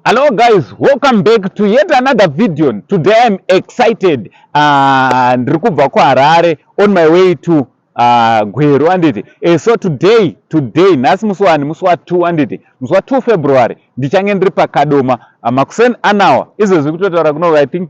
Hello guys, welcome back to yet another video. Today I'm excited and ndikubva kuHarare on my way to Gweru anditi. So today nhasi musi wa 2 February ndichange ndiri paKadoma makuseni anawa izvezvi kutotaura kuno I think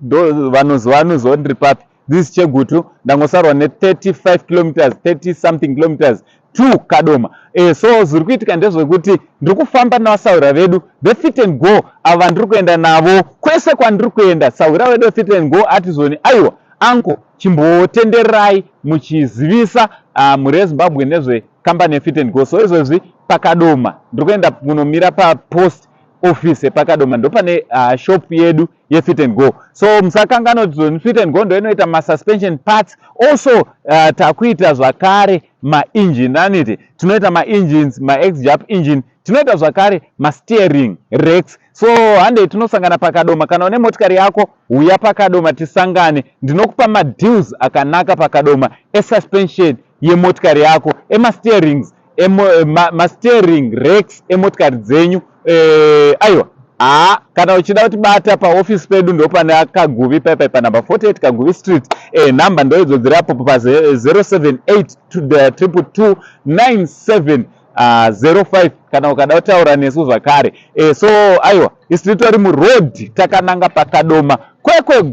vanoziva ndiri papi. This is Chegutu ndangosarwa ne 35 kilometers 30 something kilometers to Kadoma. So zviri kuitika ndezvekuti ndiri kufamba navasaura vedu vefit and go ava ndiri kuenda navo kwese kwandiri kuenda. Saura vedu vefit and go atizoni aiwa anko chimbotenderai muchizivisa muri veZimbabwe nezvekambani yefit and go. So izvezvi paKadoma ndiri kuenda kunomira papost office epakadoma ndo pane shop yedu yefit and go. So musakangana kuti fit and go ndo inoita masuspension parts. Also takuita zvakare maengine aniti tinoita maengines max-jump engine, tinoita zvakare masteering racks. So hande tinosangana paKadoma. Kana une motikari yako uya paKadoma tisangane, ndinokupa madeals akanaka paKadoma esuspension yemotikari yako, emasteerings masteering racks emotikari dzenyu. Aiwa kana uchida kuti bata paoffice pedu ndo pane Kaguvi pa number 48 Kaguvi Street. Number ndo idzodzirapo pa 078229705 kana ukada kutaura nesu zvakare. So aiwa isi titori muroad takananga paKadoma Kwekwe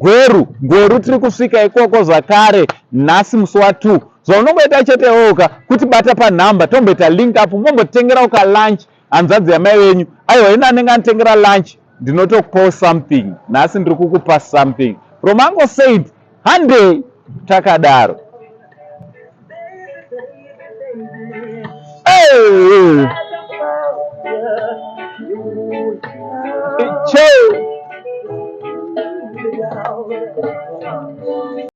Gweru tiri kusvika ikoko zvakare nhasi musi wa2. Zvaunongoita chete woka kuti bata panhamba tomboita link up mombotengera uka lunch hanzvadzi yamai venyu. Aiwa ina anenge anotengera lunch ndinotokupawo something. Nhasi ndiri kukupa something from Uncle Said hande takadaro. Che